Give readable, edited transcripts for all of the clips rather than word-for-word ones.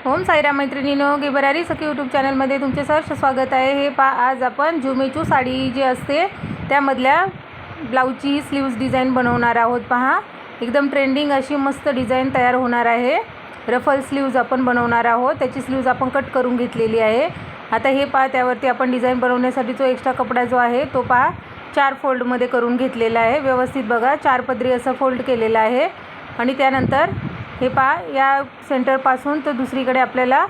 ओम साईराम मैत्रिणींनो, गेबरारी सखी यूट्यूब चॅनलमध्ये तुमचे सहर्ष स्वागत आहे। हे आज आपण झुमेचू साडी जी असते त्यामधल्या ब्लाऊजची स्लीव्स डिझाइन बनवणार आहोत। पहा, एकदम ट्रेंडिंग अशी मस्त डिझाइन तयार होणार आहे। रफल स्लीव्स आपण बनवणार आहोत। त्याची स्लीव्स आपण कट करून घेतलेली आहे। आता हे पहा, त्यावरती आपण डिझाइन बनवण्यासाठी जो एक्स्ट्रा कपडा जो आहे तो पहा 4 फोल्डमध्ये करून घेतलेला आहे। व्यवस्थित बघा, 4 पदरी असं फोल्ड केलेला आहे। आणि त्यानंतर हे पहा, या सेंटरपासून तर दुसरीकडे आपल्याला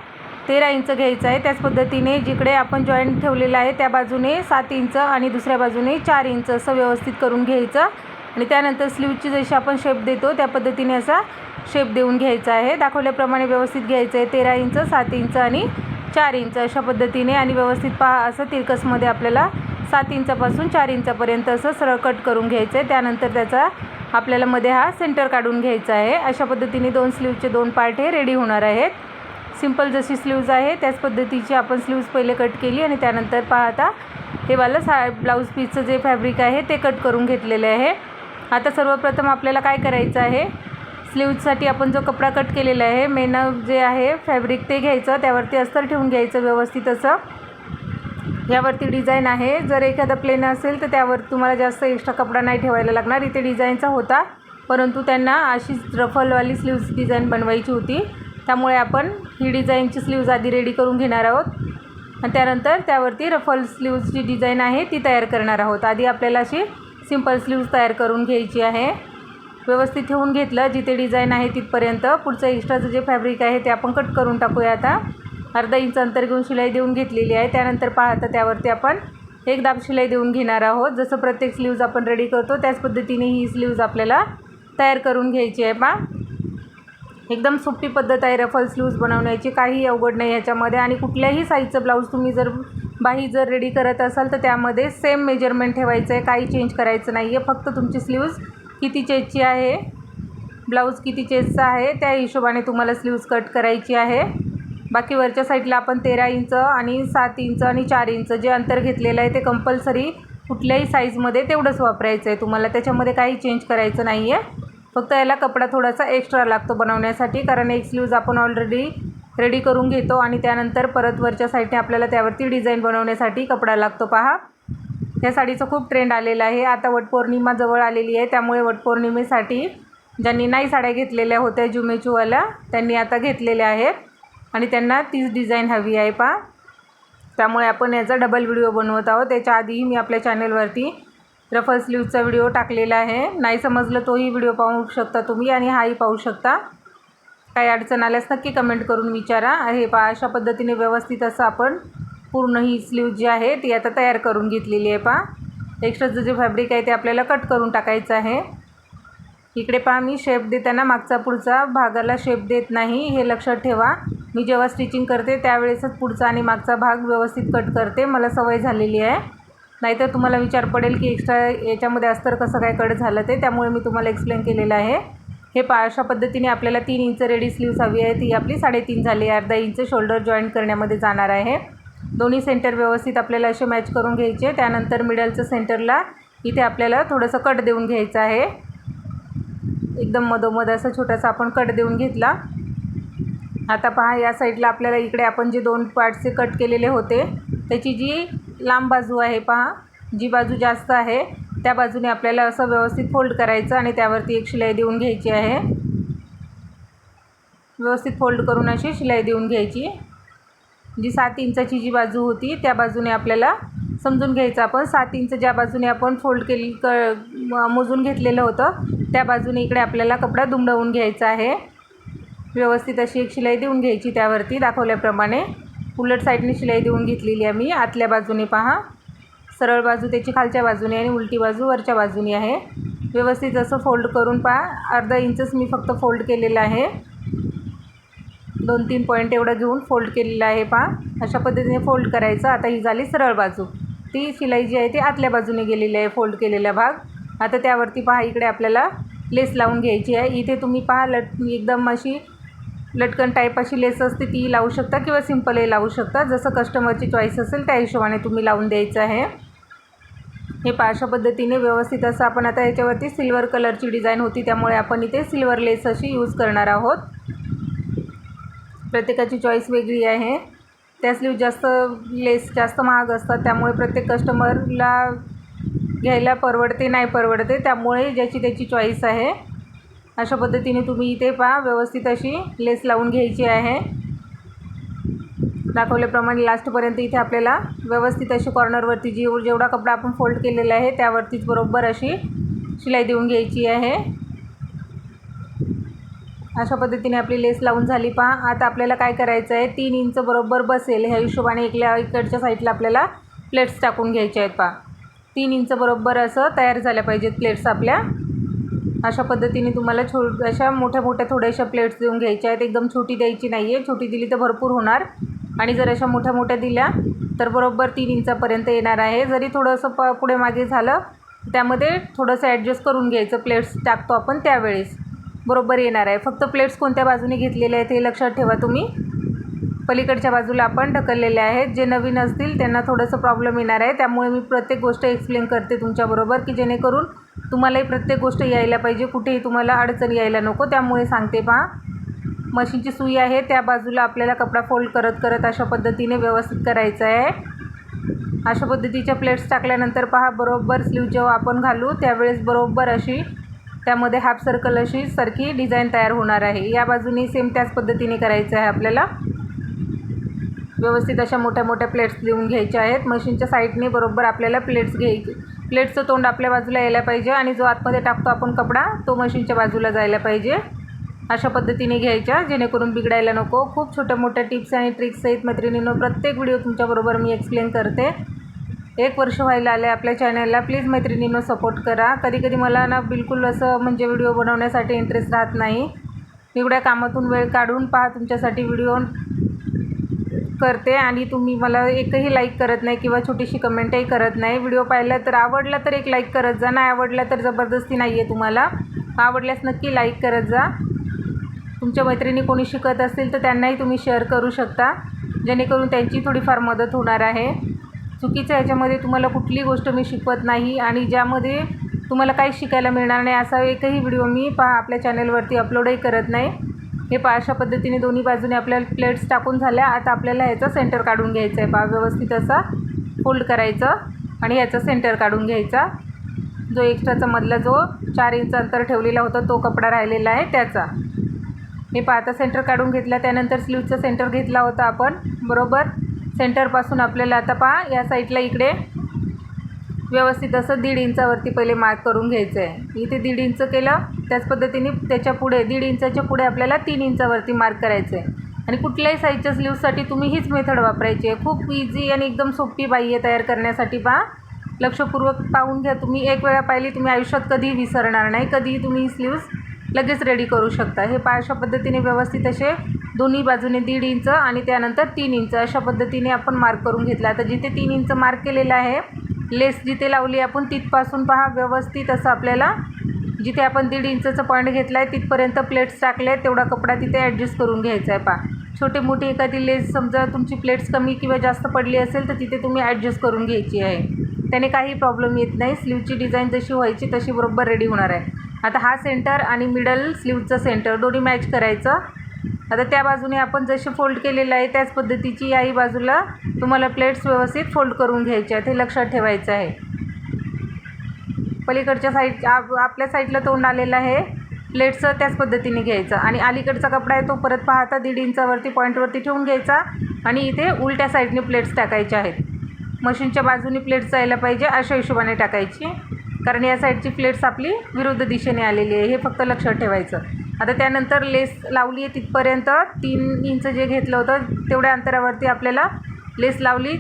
13 इंच घ्यायचं आहे। त्याच पद्धतीने जिकडे आपण जॉईंट ठेवलेला आहे त्या बाजूने 7 इंच आणि दुसऱ्या बाजूने 4 इंच असं व्यवस्थित करून घ्यायचं। आणि त्यानंतर स्लीवची जशी आपण शेप देतो त्या पद्धतीने असा शेप देऊन घ्यायचा आहे। दाखवल्याप्रमाणे व्यवस्थित घ्यायचं आहे। 13 इंच, 7 इंच आणि 4 इंच अशा पद्धतीने। आणि व्यवस्थित पहा, असं तिरकसमध्ये आपल्याला 7 इंचापासून 4 इंचापर्यंत असं सरळ कट करून घ्यायचं आहे। त्यानंतर त्याचा आपल्याला मध्ये हा सेंटर काढून घ्यायचा आहे। अशा पद्धतीने 2 स्लीवचे 2 पार्ट हे रेडी होणार आहेत। सिंपल जशी स्लीव्ज आहे त्याच पद्धतीची आपण स्लीव्ज पहिले कट केली आणि त्यानंतर पाहता हे वाला ब्लाऊज पीसचं जे फॅब्रिक आहे ते कट करून घेतलेले आहे। आता सर्वप्रथम आपल्याला काय करायचं आहे, स्लीव्जसाठी आपण जो कपडा कट केलेला आहे, मेन जे आहे फॅब्रिक ते घ्यायचं, त्यावरती अस्तर ठेवून घ्यायचं व्यवस्थित असं। यावरती डिझाइन आहे। जर एखादा प्लेन असेल तर त्यावर तुम्हाला जास्त एक्स्ट्रा कपडा नाही ठेवायला लागणार। इथे डिझाइनचा होता, परंतु त्यांना अशीच रफलवाली स्लीव्स डिझाइन बनवायची होती, त्यामुळे आपण ही डिझाइनची स्लीव्ज आधी रेडी करून घेणार आहोत आणि त्यानंतर त्यावरती रफल स्लीव्सची डिझाइन आहे ती तयार करणार आहोत। आधी आपल्याला अशी सिंपल स्लीव्स तयार करून घ्यायची आहे। व्यवस्थित ठेवून घेतलं जिथे डिझाइन आहे तिथपर्यंत। पुढचं एक्स्ट्राचं जे फॅब्रिक आहे ते आपण कट करून टाकूया। आता अर्धा इंच अंतर घेऊन शिलाई देऊन घेतलेली आहे। त्यानंतर पाहता त्यावरती आपण एक दाब शिलाई देऊन घेणार आहोत। जसं प्रत्येक स्लीव्ज आपण रेडी करतो त्याच पद्धतीने ही स्लीव्ज आपल्याला तयार करून घ्यायची आहे। पहा, एकदम सोपी पद्धत आहे रफल स्लीव्ज बनवण्याची, काही अवघड नाही ह्याच्यामध्ये। आणि कुठल्याही साईजचं ब्लाऊज तुम्ही जर बाही जर रेडी करत असाल तर त्यामध्ये सेम मेजरमेंट ठेवायचं आहे, काही चेंज करायचं नाही आहे। फक्त तुमची स्लीव्ज किती चेस्टची आहे, ब्लाऊज किती चेस्टचा आहे त्या हिशोबाने तुम्हाला स्लीव्ज कट करायची आहे। बाकी वरच्या साईडला आपण 13 इंच आणि 7 इंच आणि 4 इंच जे अंतर घेतलेलं आहे ते कंपल्सरी कुठल्याही साईजमध्ये तेवढंच वापरायचं आहे तुम्हाला, त्याच्यामध्ये काही चेंज करायचं नाही आहे। फक्त याला कपडा थोडासा एक्स्ट्रा लागतो बनवण्यासाठी, कारण एक स्लीव्ज आपण ऑलरेडी रेडी करून घेतो आणि त्यानंतर परत वरच्या साईडने आपल्याला त्यावरती डिझाईन बनवण्यासाठी कपडा लागतो। पहा, या साडीचा खूप ट्रेंड आलेला आहे। आता वटपौर्णिमा जवळ आलेली आहे, त्यामुळे वटपौर्णिमेसाठी ज्यांनी नाही साड्या घेतलेल्या होत्या झुमेचूवाल्या त्यांनी आता घेतलेल्या आहेत आणि त्यांना तीच डिझाइन हवी आहे। पहा, त्यामुळे आपण याचा डबल व्हिडिओ बनवत आहोत। त्याच्या आधीही मी आपल्या चॅनलवरती रफल स्लीव्जचा व्हिडिओ टाकलेला आहे, नाही समजलं तोही व्हिडिओ पाहू शकता तुम्ही आणि हाही पाहू शकता। काही अडचण आल्यास नक्की कमेंट करून विचारा। हे पहा, अशा पद्धतीने व्यवस्थित असं आपण पूर्ण ही स्लीव जी आहे ती आता तयार करून घेतलेली आहे। पहा, एक्स्ट्राचं जे फॅब्रिक आहे ते आपल्याला कट करून टाकायचं आहे। इकडे पहा, मी शेप देताना मागचा पुढचा भागाला शेप देत नाही, हे लक्षात ठेवा। मी जेव्हा स्टिचिंग करते त्यावेळेसच पुढचा आणि मागचा भाग व्यवस्थित कट करते, मला सवय झालेली आहे। नाहीतर तुम्हाला विचार पडेल की एक्स्ट्रा याच्यामध्ये अस्तर कसं काय कट झालं ते, त्यामुळे मी तुम्हाला एक्सप्लेन केलेलं आहे। हे पहा, अशा पद्धतीने आपल्याला 3 इंच रेडी स्लीव्स हवी आहे, ती आपली 3.5 झाली। अर्धा इंच शोल्डर जॉईंट करण्यामध्ये जाणार आहे। दोन्ही सेंटर व्यवस्थित आपल्याला असे मॅच करून घ्यायचे। त्यानंतर मिडलचं सेंटरला इथे आपल्याला थोडंसं कट देऊन घ्यायचं आहे। एकदम मधोमध असा छोटासा आपण कट देऊन घेतला। आता पहा, या साईडला आपल्याला इकडे आपण जे 2 पार्ट्सचे कट केलेले होते त्याची जी लांब बाजू आहे, पहा जी बाजू जास्त आहे त्या बाजूने आपल्याला असं व्यवस्थित फोल्ड करायचं आणि त्यावरती एक शिलाई देऊन घ्यायची आहे। व्यवस्थित फोल्ड करून अशी शिलाई देऊन घ्यायची। जी 7 इंचाची जी बाजू होती त्या बाजूने आपल्याला समजून घ्यायचं, आपण 7 इंच ज्या बाजूने आपण फोल्ड केली मोजून घेतलेलं होतं त्या बाजूने इकडे आपल्याला कपडा दुमडवून घ्यायचा आहे। व्यवस्थित अशी एक शिलाई देऊन घ्यायची त्यावरती दाखवल्याप्रमाणे। उलट साईडने शिलाई देऊन घेतलेली आहे मी आतल्या बाजूने। पहा, सरळ बाजू त्याची खालच्या बाजूने आणि उलटी बाजू वरच्या बाजूने आहे। व्यवस्थित असं फोल्ड करून पहा, अर्धा इंचच मी फक्त फोल्ड केलेलं आहे। 2-3 पॉईंट एवढं घेऊन फोल्ड केलेलं आहे। पहा, अशा पद्धतीने फोल्ड करायचं। आता ही झाली सरळ बाजू, ती शिलाई जी आहे ती आतल्या बाजूने गेलेली आहे फोल्ड केलेला भाग। आता त्यावरती पहा, इकडे आपल्याला लेस लावून घ्यायची आहे। इथे तुम्ही पहा एकदम अशी लटकन टाईप अशी लेस असते ती लावू शकता किंवा सिंपलही लावू शकता, जसं कस्टमरची चॉईस असेल त्या हिशोबाने तुम्ही लावून द्यायचं आहे। हे पहा, अशा पद्धतीने व्यवस्थित असं आपण आता याच्यावरती सिल्वर कलरची डिझाइन होती त्यामुळे आपण इथे सिल्वर लेस अशी यूज करणार आहोत। प्रत्येकाची चॉईस वेगळी आहे. त्या स्लीव्ज जास्त लेस जास्त महाग असतात, त्यामुळे प्रत्येक कस्टमरला घ्यायला परवडते नाही परवडते, त्यामुळे ज्याची त्याची चॉईस आहे. अशा पद्धतीने तुम्ही इथे पहा व्यवस्थित अशी लेस लावून घ्यायची आहे. दाखवल्याप्रमाणे लास्टपर्यंत इथे आपल्याला व्यवस्थित अशी कॉर्नरवरती जेवढा कपडा आपण फोल्ड केलेला आहे त्यावरतीच बरोबर अशी शिलाई देऊन घ्यायची आहे. अशा पद्धतीने आपली लेस लावून झाली पहा. आता आपल्याला काय करायचं आहे, 3 इंच बरोबर बसेल ह्या हिशोबाने इकडच्या साईडला आपल्याला प्लेट्स टाकून घ्यायच्या आहेत पहा. 3 इंच बरोबर असं तयार झाल्या पाहिजेत प्लेट्स आपल्या. अशा पद्धतीने तुम्हाला अशा मोठ्या मोठ्या थोड्याशा प्लेट्स देऊन घ्यायच्या आहेत. एकदम छोटी द्यायची नाही आहे, छोटी दिली तर भरपूर होणार, आणि जर अशा मोठ्या मोठ्या दिल्या तर बरोबर 3 इंचापर्यंत येणार आहे. जरी थोडंसं पुढे मागे झालं त्यामध्ये थोडंसं ॲडजस्ट करून घ्यायचं, प्लेट्स टाकतो आपण त्यावेळेस बरोबर येणार आहे. फक्त प्लेट्स कोणत्या बाजूने घेतलेले आहेत हे लक्षात ठेवा तुम्ही. पलीकडच्या बाजूला आपण ढकललेले आहेत. जे नवीन असतील त्यांना थोडंसं प्रॉब्लेम येणार आहे, त्यामुळे मी प्रत्येक गोष्ट एक्सप्लेन करते तुमच्याबरोबर, की जेणेकरून तुम्हालाही प्रत्येक गोष्ट यायला पाहिजे, कुठेही तुम्हाला अडचण यायला नको, त्यामुळे सांगते पहा. मशीनची सुई आहे त्या बाजूला आपल्याला कपडा फोल्ड करत करत अशा पद्धतीने व्यवस्थित करायचं आहे. अशा पद्धतीच्या प्लेट्स टाकल्यानंतर पहा बरोबर स्लीव जेव्हा आपण घालू त्यावेळेस बरोबर अशी त्यामध्ये हाफ सर्कल अशी सारखी डिझाईन तयार होणार आहे. या बाजूने सेम त्याच पद्धतीने करायचं आहे आपल्याला. व्यवस्थित अशा मोठ्या मोठ्या प्लेट्स लिहून घ्यायच्या आहेत. मशीनच्या साईडने बरोबर आपल्याला प्लेट्सचं तोंड आपल्या बाजूला यायला पाहिजे, आणि जो आतमध्ये टाकतो आपण कपडा तो मशीनच्या बाजूला जायला पाहिजे. अशा पद्धतीने घ्यायच्या जेणेकरून बिघडायला नको. खूप छोट्या मोठ्या टिप्स आणि ट्रिक्स आहेत मैत्रिणींनो. प्रत्येक व्हिडिओ तुमच्याबरोबर मी एक्सप्लेन करते. 1 वर्ष व्हायला आले आपल्या चॅनलला. प्लीज मैत्रिणींनो सपोर्ट करा. कधी कधी मला ना बिलकुल असं म्हणजे व्हिडिओ बनवण्यासाठी इंटरेस्ट राहत नाही. एवढ्या कामातून वेळ काढून पहा तुमच्यासाठी व्हिडिओ करते, आणि तुम्ही मला एकही लाईक करत नाही किंवा छोटीशी कमेंटही करत नाही. व्हिडिओ पाहिला तर आवडला तर एक लाईक करत जा, नाही आवडला तर जबरदस्ती नाही आहे तुम्हाला. आवडल्यास नक्की लाईक करत जा. तुमच्या मैत्रिणी कोणी शिकत असतील तर त्यांनाही तुम्ही शेअर करू शकता, जेणेकरून त्यांची थोडीफार मदत होणार आहे. चुकीचं ह्याच्यामध्ये तुम्हाला कुठली गोष्ट मी शिकवत नाही, आणि ज्यामध्ये तुम्हाला काही शिकायला मिळणार नाही असा एकही व्हिडिओ मी आपल्या चॅनलवरती अपलोडही करत नाही. हे अशा पद्धतीने दोन्ही बाजूने आपल्याला प्लेट्स टाकून झाल्या. आता आपल्याला ह्याचा सेंटर काढून घ्यायचा आहे व्यवस्थित असा फोल्ड करायचं, आणि ह्याचा सेंटर काढून घ्यायचा. जो एक्स्ट्राचा मधला जो 4 इंच अंतर ठेवलेला होता तो कपडा राहिलेला आहे त्याचा. हे आता सेंटर काढून घेतला. त्यानंतर स्लीवचा सेंटर घेतला होता आपण बरोबर. सेंटरपासून आपल्याला आता पहा या साईडला इकडे व्यवस्थित असं 1.5 इंचावरती पहिले मार्क करून घ्यायचं आहे. इथे 1.5 इंच केलं, त्याच पद्धतीने त्याच्या पुढे 1.5 इंचाच्या पुढे आपल्याला 3 इंचावरती मार्क करायचं आहे. आणि कुठल्याही साईजच्या स्लीवसाठी तुम्ही हीच मेथड वापरायची आहे. खूप इझी आणि एकदम सोपी बाई आहे तयार करण्यासाठी. पहा लक्षपूर्वक पाहून घ्या. तुम्ही एक वेळा पाहिली तुम्ही आयुष्यात कधीही विसरणार नाही. कधीही तुम्ही ही स्लीव्स लगेच रेडी करू शकता. हे अशा पद्धतीने व्यवस्थित असे दोन्ही बाजूने 1.5 इंच आणि त्यानंतर 3 इंच अशा पद्धतीने आपण मार्क करून घेतला. आता जिथे 3 इंच मार्क केलेलं आहे, लेस जिथे लावली आपण तिथपासून पहा व्यवस्थित असं आपल्याला जिथे आपण 1.5 इंचचा पॉईंट घेतला आहे तिथपर्यंत प्लेट्स टाकले आहेत, तेवढा कपडा तिथे ॲडजस्ट करून घ्यायचा आहे. पहा छोटे मोठी एखादी लेस समजा तुमची प्लेट्स कमी किंवा जास्त पडली असेल तर तिथे तुम्ही ॲडजस्ट करून घ्यायची आहे. त्याने काही प्रॉब्लेम येत नाही. स्लीवची डिझाईन जशी व्हायची तशी बरोबर रेडी होणार आहे. आता हा सेंटर आणि मिडल स्लीवचं सेंटर दोन्ही मॅच करायचं. आता त्या बाजूने आपण जसे फोल्ड केलेलं आहे त्याच पद्धतीची याही बाजूला तुम्हाला प्लेट्स व्यवस्थित फोल्ड करून घ्यायच्या आहेत, हे लक्षात ठेवायचं आहे. पलीकडच्या साईड आपल्या साईडला तोंड आलेलं आहे प्लेट्सचं, त्याच पद्धतीने घ्यायचं. आणि अलीकडचा कपडा आहे तो परत पाहता 1.5 इंचावरती पॉईंटवरती ठेवून घ्यायचा आणि इथे उलट्या साईडने प्लेट्स टाकायच्या आहेत. मशीनच्या बाजूने प्लेट्स जायला पाहिजे अशा हिशोबाने टाकायची, कारण या साईडची प्लेट्स आपली विरुद्ध दिशेने आलेली आहे, हे फक्त लक्षात ठेवायचं. आता त्यानंतर लेस लावली आहे तिथपर्यंत 3 इंच जे घेतलं होतं तेवढ्या अंतरावरती आपल्याला लेस लावली,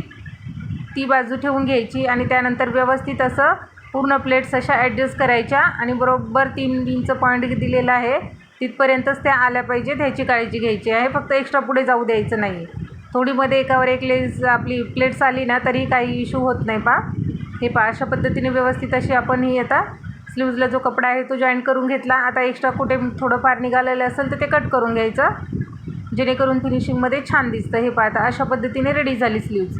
ती बाजू ठेवून घ्यायची आणि त्यानंतर व्यवस्थित असं पूर्ण प्लेट्स अशा ॲडजस्ट करायच्या आणि बरोबर 3 इंच पॉईंट दिलेला आहे तिथपर्यंतच त्या आल्या पाहिजेत, ह्याची काळजी घ्यायची आहे. फक्त एक्स्ट्रा पुढे जाऊ द्यायचं नाही. थोडीमध्ये एकावर एक लेस आपली प्लेट्स आली ना तरी काही इश्यू होत नाही. हे अशा पद्धतीने व्यवस्थित अशी आपण ही आता स्लीव्जला जो कपडा आहे तो जॉईंट करून घेतला. आता एक्स्ट्रा कुठे थोडंफार निघालेलं असेल तर ते कट करून घ्यायचं, जेणेकरून फिनिशिंगमध्ये छान दिसतं. हे आता अशा पद्धतीने रेडी झाली स्लीव्ज.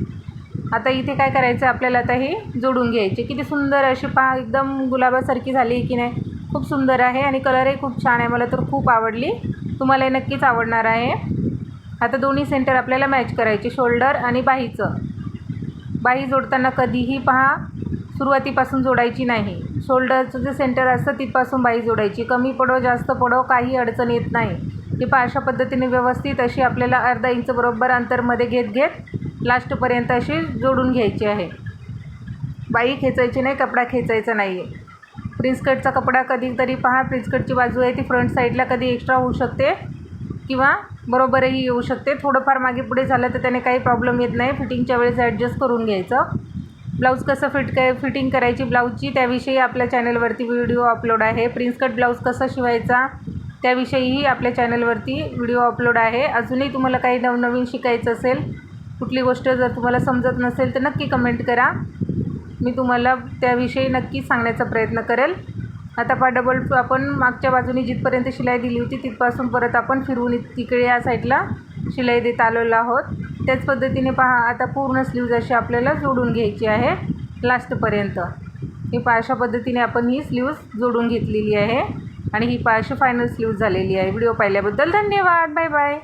आता इथे काय करायचं आपल्याला, आता ही जोडून घ्यायची. किती सुंदर अशी एकदम गुलाबासारखी झाली की नाही, खूप सुंदर आहे आणि कलरही खूप छान आहे. मला तर खूप आवडली, तुम्हालाही नक्कीच आवडणार आहे. आता दोन्ही सेंटर आपल्याला मॅच करायचे, शोल्डर आणि बाहीचं. बाही जोडताना कधीही पहा सुरुवातीपासून जोडायची नाही. शोल्डरचं जे सेंटर असतं तिथपासून बाही जोडायची. कमी पडो जास्त पडो काही अडचण येत नाही. हे पहा अशा पद्धतीने व्यवस्थित अशी आपल्याला अर्धा इंच बरोबर अंतरमध्ये घेत लास्टपर्यंत अशी जोडून घ्यायची आहे. बाही खेचायची नाही, कपडा खेचायचा नाही आहे. प्रिन्सकटचा कपडा कधीतरी पहा प्रिन्सकटची बाजू आहे ती फ्रंट साईडला कधी एक्स्ट्रा होऊ शकते किंवा बरोबरही येऊ शकते. थोडंफार मागे पुढे झालं तर त्याने काही प्रॉब्लेम येत नाही. फिटिंगच्या वेळेस ॲडजस्ट करून घ्यायचं. ब्लाऊज कसं फिटिंग करायची ब्लाऊजची त्याविषयी आपल्या चॅनलवरती व्हिडिओ अपलोड आहे. प्रिन्सकट ब्लाऊज कसा शिवायचा त्याविषयीही आपल्या चॅनलवरती व्हिडिओ अपलोड आहे. अजूनही तुम्हाला काही नवनवीन शिकायचं असेल, कुठली गोष्ट जर तुम्हाला समजत नसेल तर नक्की कमेंट करा. मी तुम्हाला त्याविषयी नक्की सांगण्याचा प्रयत्न करेल. आता पहा डबल आपण मागच्या बाजूने जिथपर्यंत शिलाई दिली होती तिथपासून परत आपण फिरवून तिकडे या साईडला शिलाई देत आलेलो आहोत. त्याच पद्धतीने पहा आता पूर्ण स्लीव्ज अशी आपल्याला जोडून घ्यायची आहे लास्टपर्यंत. ही पहा अशा पद्धतीने आपण ही स्लीव्ज जोडून घेतलेली आहे आणि ही पहा अशी फायनल स्लीव्ज झालेली आहे. व्हिडिओ पाहिल्याबद्दल धन्यवाद. Bye bye.